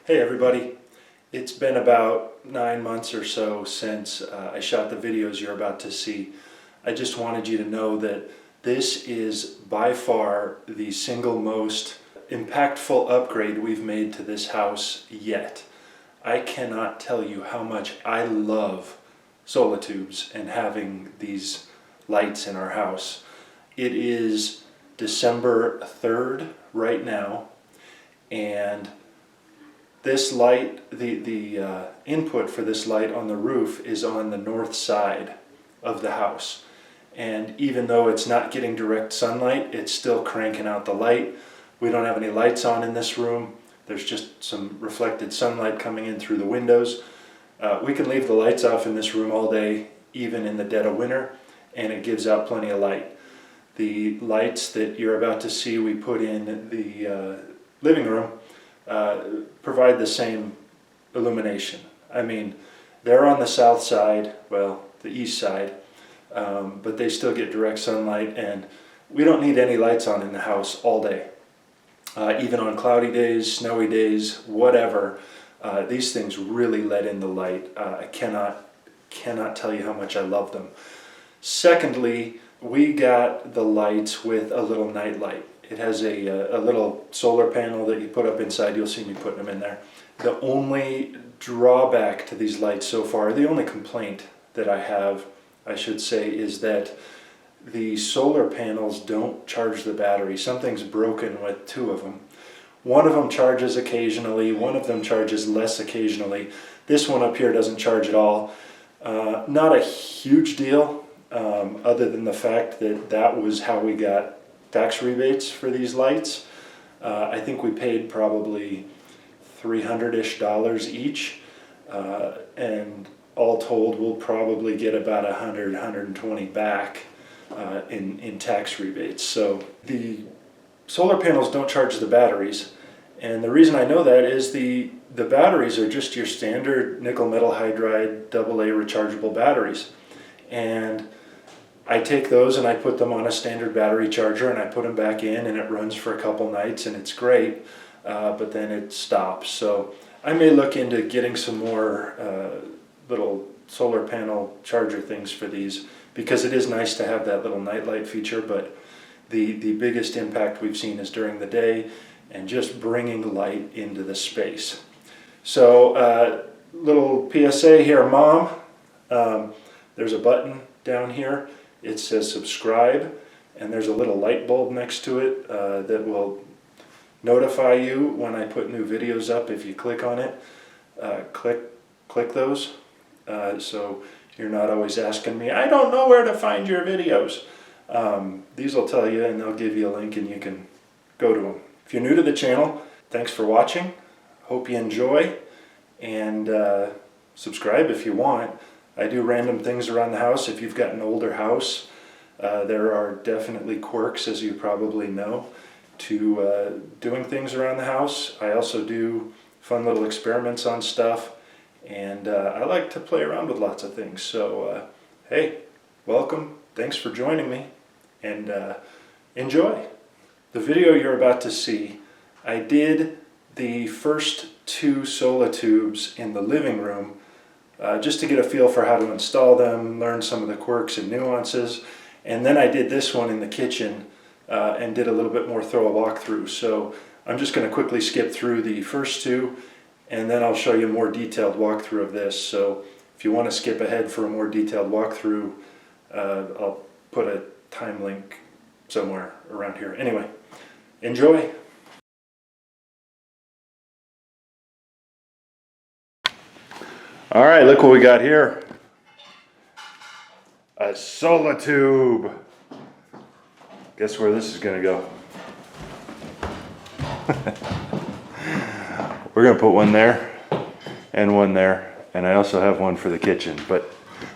Hey everybody, it's been about 9 months or so since I shot the videos you're about to see. I just wanted you to know that this is by far the single most impactful upgrade we've made to this house yet. I cannot tell you how much I love Solatubes and having these lights in our house. It is December 3rd right now, and this light, the input for this light on the roof is on the north side of the house. And even though it's not getting direct sunlight, it's still cranking out the light. We don't have any lights on in this room. There's just some reflected sunlight coming in through the windows. We can leave the lights off in this room all day, even in the dead of winter, and it gives out plenty of light. The lights that you're about to see we put in the living room provide the same illumination. I mean, they're on the south side, well, the east side, but they still get direct sunlight, and we don't need any lights on in the house all day. Even on cloudy days, snowy days, whatever, these things really let in the light. I cannot tell you how much I love them. Secondly, we got the lights with a little night light. It has a little solar panel that you put up inside. You'll see me putting them in there. The only drawback to these lights so far, the only complaint that I have, I should say, is that the solar panels don't charge the battery. Something's broken with two of them. One of them charges occasionally, one of them charges less occasionally. This one up here doesn't charge at all. Not a huge deal, other than the fact that that was how we got tax rebates for these lights. I think we paid probably $300-ish each, and all told we'll probably get about $100-120 back in tax rebates. So the solar panels don't charge the batteries, and the reason I know that is the batteries are just your standard nickel metal hydride AA rechargeable batteries, and I take those and I put them on a standard battery charger and I put them back in, and it runs for a couple nights and it's great, but then it stops. So I may look into getting some more little solar panel charger things for these, because it is nice to have that little nightlight feature, but the biggest impact we've seen is during the day and just bringing light into the space. So little PSA here, Mom, there's a button down here. It says subscribe, and there's a little light bulb next to it that will notify you when I put new videos up. If you click on it, click those, so you're not always asking me, I don't know where to find your videos. These will tell you, and they'll give you a link and you can go to them. If you're new to the channel, thanks for watching. Hope you enjoy, and subscribe if you want. I do random things around the house. If you've got an older house, there are definitely quirks, as you probably know, to doing things around the house. I also do fun little experiments on stuff, and I like to play around with lots of things. So hey, welcome, thanks for joining me, and enjoy. The video you're about to see, I did the first two Solatubes in the living room, just to get a feel for how to install them, learn some of the quirks and nuances, and then I did this one in the kitchen and did a little bit more thorough walkthrough. So I'm just going to quickly skip through the first two, and then I'll show you a more detailed walkthrough of this. So if you want to skip ahead for a more detailed walkthrough, I'll put a time link somewhere around here. Anyway, enjoy. All right, look what we got here. A Solatube. Guess where this is gonna go? We're gonna put one there and one there, and I also have one for the kitchen, but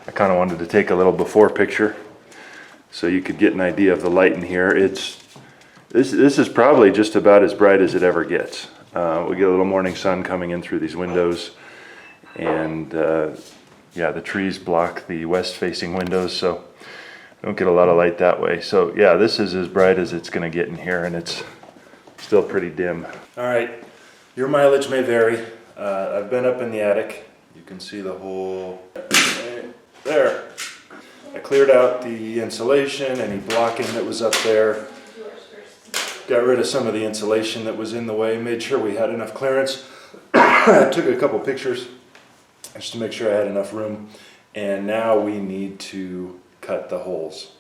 I kind of wanted to take a little before picture so you could get an idea of the light in here. This is probably just about as bright as it ever gets. We get a little morning sun coming in through these windows, and yeah, the trees block the west facing windows, so I don't get a lot of light that way. So yeah, this is as bright as it's going to get in here, and it's still pretty dim. All right, your mileage may vary. I've been up in the attic. You can see the hole right there. I cleared out the insulation, any blocking that was up there. Got rid of some of the insulation that was in the way, made sure we had enough clearance. I took a couple pictures just to make sure I had enough room. And now we need to cut the holes.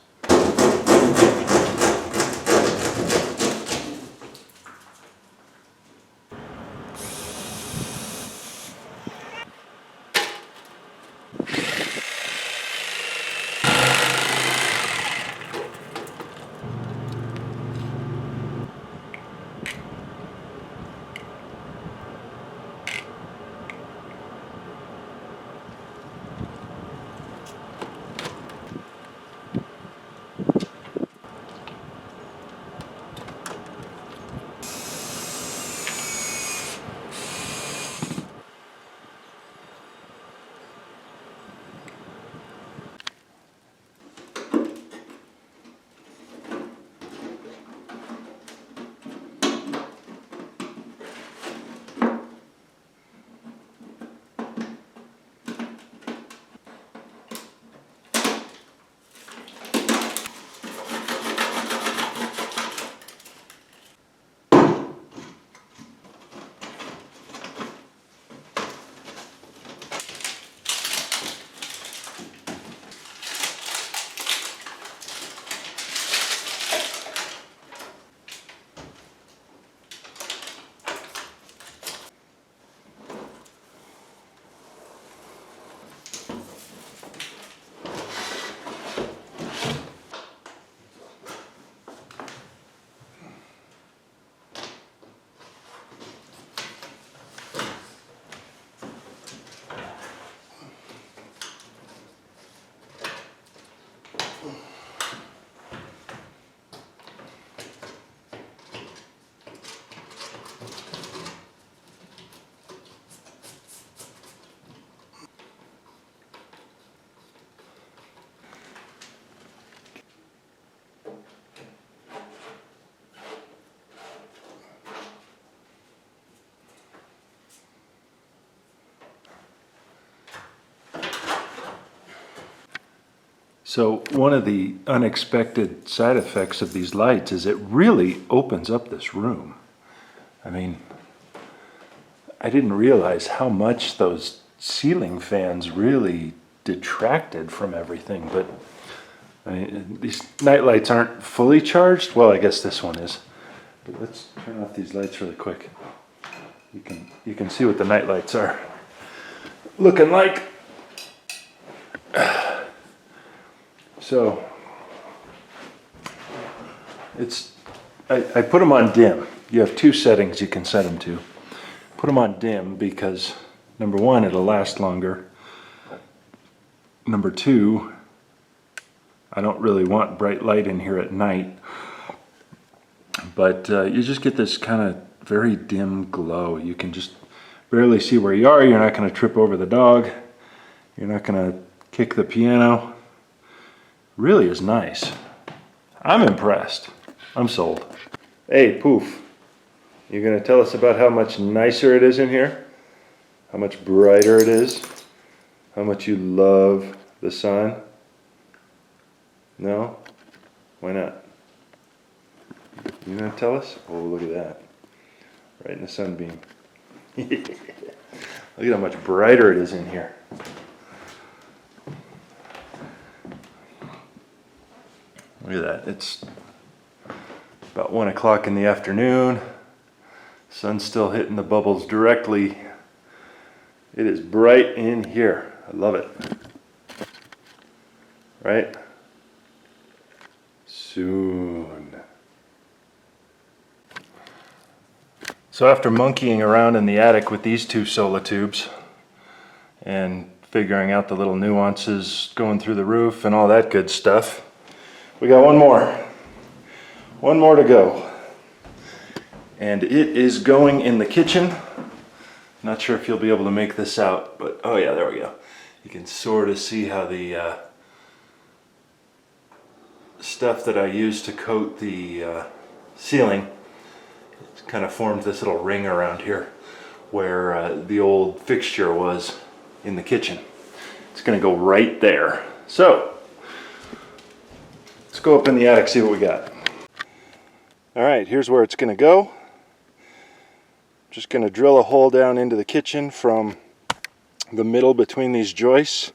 So one of the unexpected side effects of these lights is it really opens up this room. I mean, I didn't realize how much those ceiling fans really detracted from everything, but I mean, these night lights aren't fully charged. Well, I guess this one is. But let's turn off these lights really quick. You can see what the night lights are looking like. So I put them on dim. You have two settings you can set them to. Put them on dim because number one, it'll last longer. Number two, I don't really want bright light in here at night, but you just get this kind of very dim glow. You can just barely see where you are. You're not going to trip over the dog. You're not going to kick the piano. Really is nice. I'm impressed. I'm sold. Hey, Poof. You gonna tell us about how much nicer it is in here? How much brighter it is? How much you love the sun? No? Why not? You gonna tell us? Oh, look at that. Right in the sunbeam. Look at how much brighter it is in here. Look at that, it's about 1 o'clock in the afternoon. Sun's still hitting the bubbles directly. It is bright in here. I love it. Right? Soon. So after monkeying around in the attic with these two Solatubes and figuring out the little nuances going through the roof and all that good stuff, we got one more to go, and it is going in the kitchen. Not sure if you'll be able to make this out, but oh yeah, there we go. You can sort of see how the stuff that I used to coat the ceiling, it's kind of formed this little ring around here. where the old fixture was in the kitchen. It's going to go right there. So let's go up in the attic, see what we got. All right, here's where it's going to go. Just going to drill a hole down into the kitchen from the middle between these joists.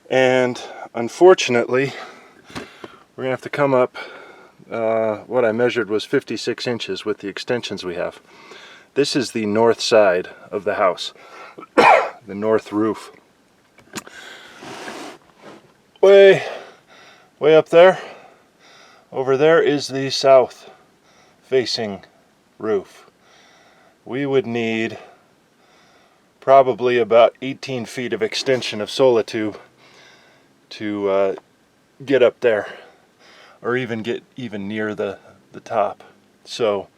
And unfortunately, we're going to have to come up, what I measured was 56 inches with the extensions we have. This is the north side of the house, the north roof. Way up there, over there is the south facing roof. We would need probably about 18 feet of extension of Solatube to get up there, or even get even near the top. So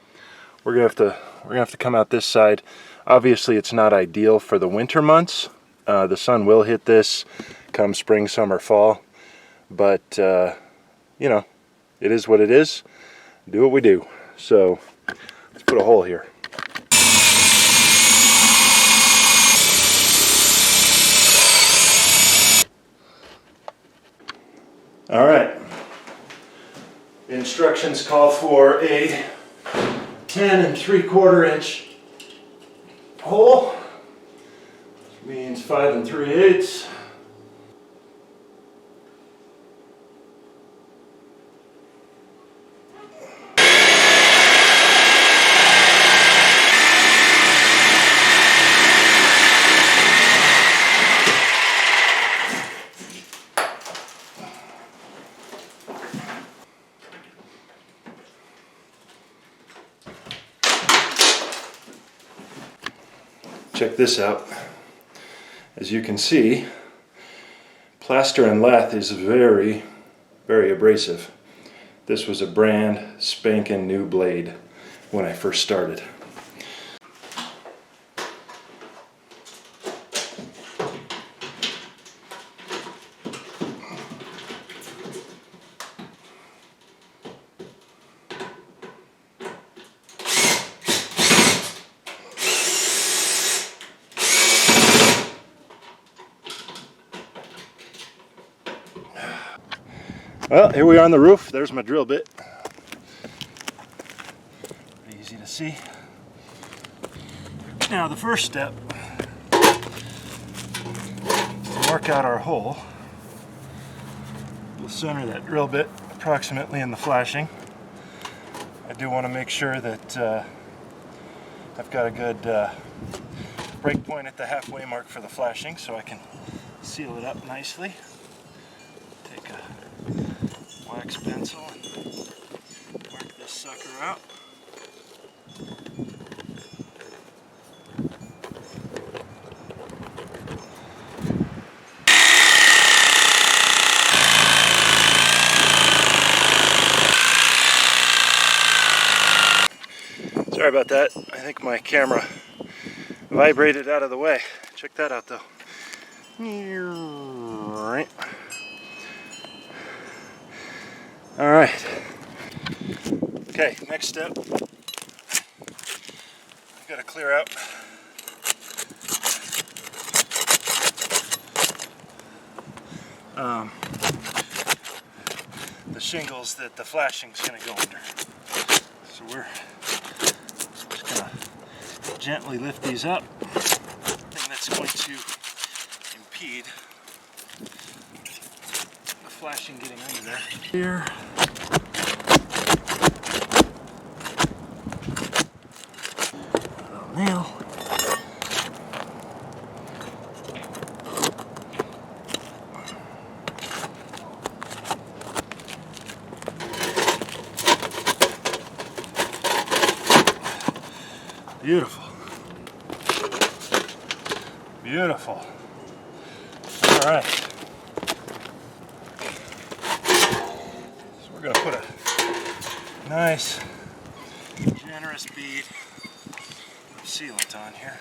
we're gonna have to come out this side. Obviously, it's not ideal for the winter months. The sun will hit this come spring, summer, fall, but you know, it is what it is. Do what we do. So let's put a hole here. All right. The instructions call for a 10 3/4 inch hole, which means 5 3/8. Check this out. As you can see, plaster and lath is very, very abrasive. This was a brand spanking new blade when I first started. Well, here we are on the roof. There's my drill bit. Pretty easy to see. Now the first step is to mark out our hole. We'll center that drill bit approximately in the flashing. I do want to make sure that I've got a good break point at the halfway mark for the flashing so I can seal it up nicely. Take a wax pencil and mark this sucker out. Sorry about that. I think my camera vibrated out of the way. Check that out though. Right. All right. Okay, next step. I've got to clear out the shingles that the flashing's going to go under. So we're just going to gently lift these up. Thing that's going to impede the flashing getting under there. Here. Little nail. Beautiful. Beautiful. All right. So we're going to put a nice, generous bead of sealant on here.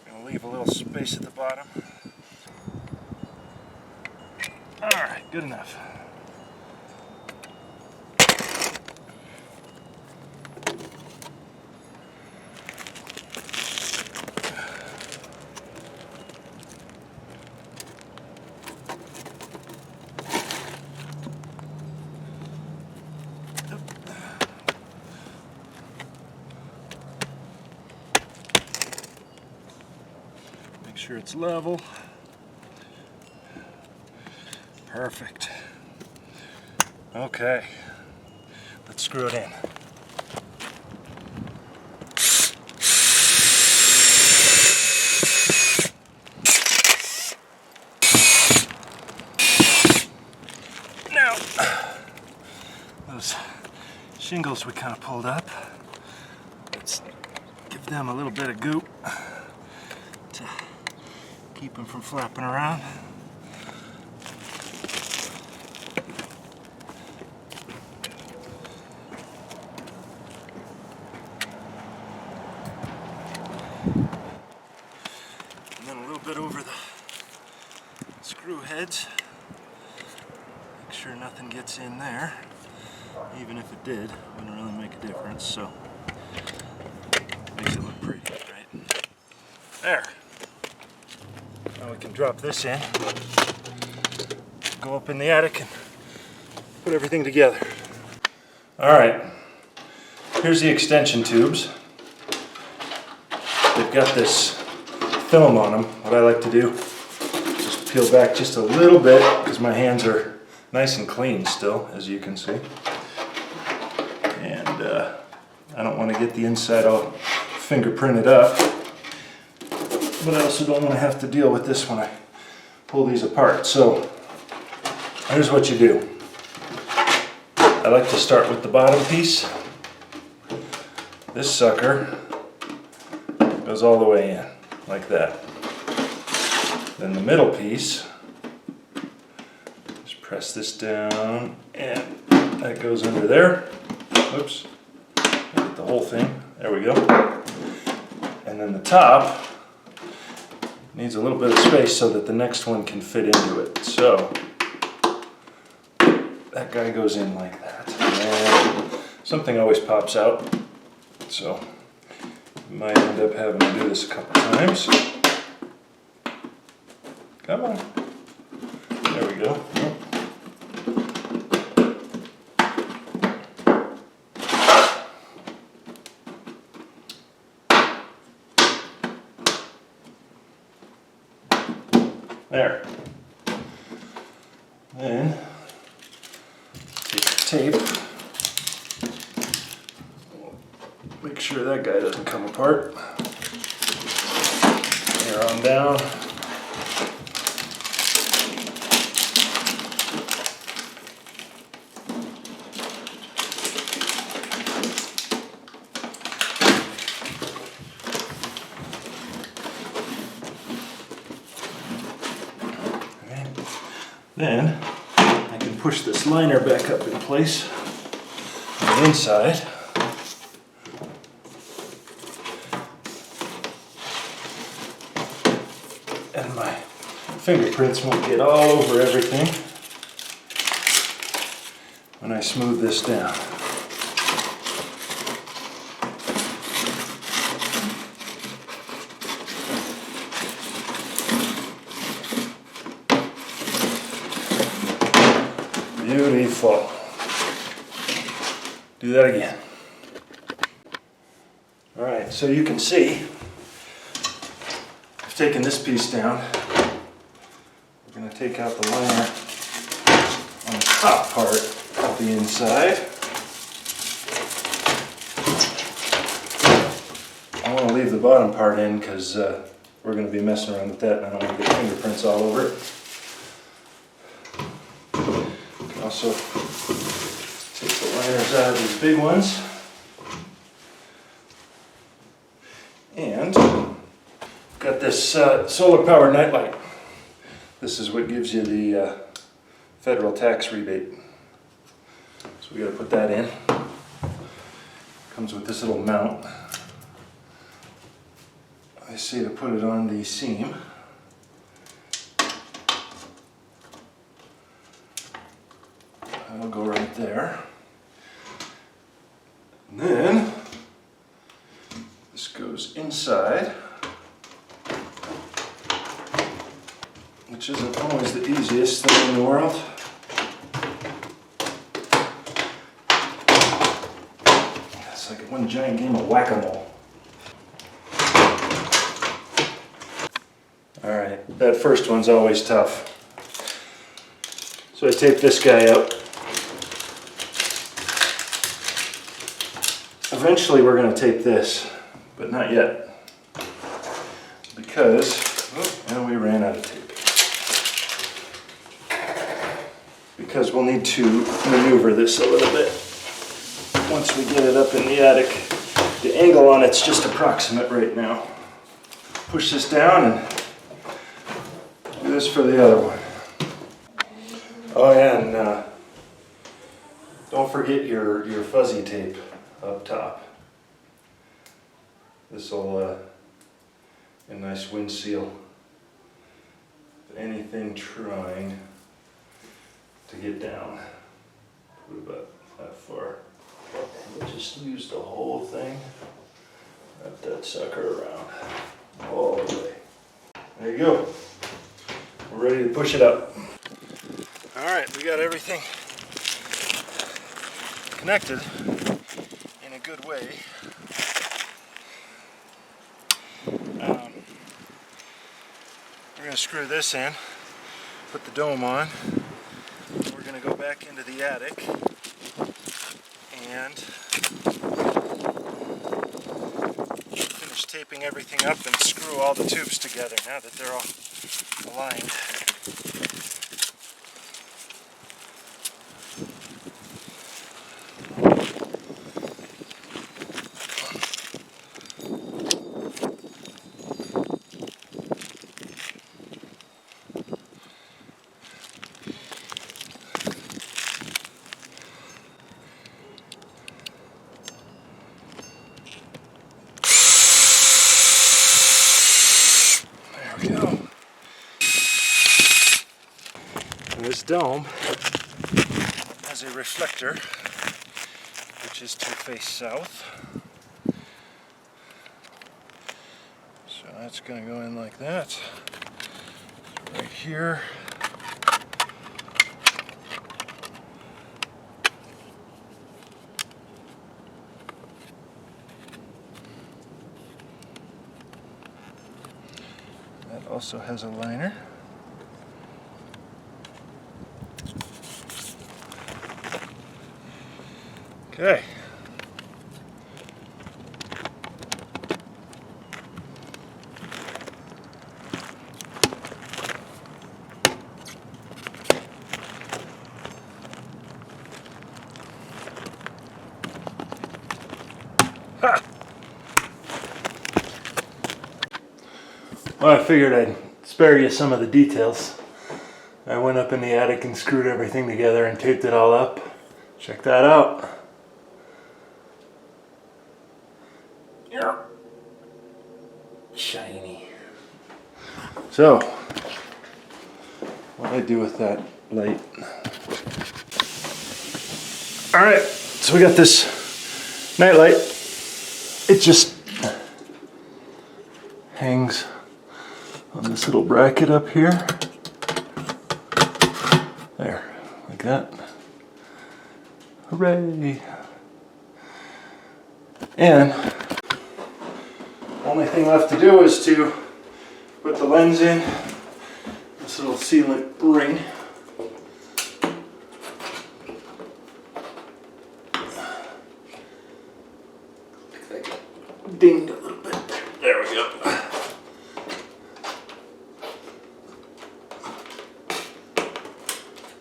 Going to leave a little space at the bottom. All right, good enough. sure it's level. Perfect. Okay, let's screw it in. Now, those shingles we kind of pulled up, let's give them a little bit of goop to keep them from flapping around. And then a little bit over the screw heads. Make sure nothing gets in there. Even if it did, wouldn't really make a difference, so makes it look pretty, right? There. Now we can drop this in, go up in the attic and put everything together. Alright, here's the extension tubes. They've got this film on them. What I like to do is just peel back just a little bit because my hands are nice and clean still, as you can see. And I don't want to get the inside all fingerprinted up. But I also don't want to have to deal with this when I pull these apart. So here's what you do. I like to start with the bottom piece. This sucker goes all the way in, like that. Then the middle piece, just press this down and that goes under there. Oops, get the whole thing, there we go. And then the top needs a little bit of space so that the next one can fit into it. So that guy goes in like that. And something always pops out, so you might end up having to do this a couple times. Come on. There we go. There. Then take the tape. Make sure that guy doesn't come apart. Here on down. Then I can push this liner back up in place on the inside. And my fingerprints won't get all over everything when I smooth this down. Beautiful. Do that again. Alright, so you can see I've taken this piece down. We're going to take out the liner on the top part of the inside. I want to leave the bottom part in because we're going to be messing around with that and I don't want to get fingerprints all over it. Also, take the liners out of these big ones. And got this solar powered nightlight. This is what gives you the federal tax rebate. So we got to put that in. Comes with this little mount. I say to put it on the seam. That'll go right there. And then this goes inside, which isn't always the easiest thing in the world. It's like one giant game of whack-a-mole. That first one's always tough. So I tape this guy up. Eventually we're going to tape this, but not yet. Because, well, we ran out of tape. Because we'll need to maneuver this a little bit once we get it up in the attic. The angle on it's just approximate right now. Push this down and do this for the other one. Oh yeah, and don't forget your fuzzy tape up top. This will a nice wind seal. If anything trying to get down, put about that far. We'll just use the whole thing. Wrap that sucker around all the way. There you go. We're ready to push it up. All right, we got everything connected in a good way. We're going to screw this in, put the dome on. We're going to go back into the attic and finish taping everything up and screw all the tubes together now that they're all aligned. This dome has a reflector which is to face south. So that's going to go in like that. Right here. That also has a liner. Okay. Ha! Well, I figured I'd spare you some of the details. I went up in the attic and screwed everything together and taped it all up. Check that out. Shiny. So, what do I do with that light? Alright, so we got this night light. It just hangs on this little bracket up here. There, like that. Hooray! And only thing left to do is to put the lens in this little sealant ring. Dinged a little bit. There we go.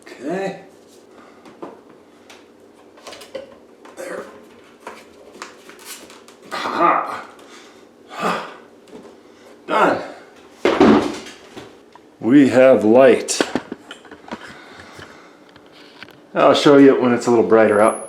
Okay. There. Ha! Done. We have light. I'll show you when it's a little brighter out.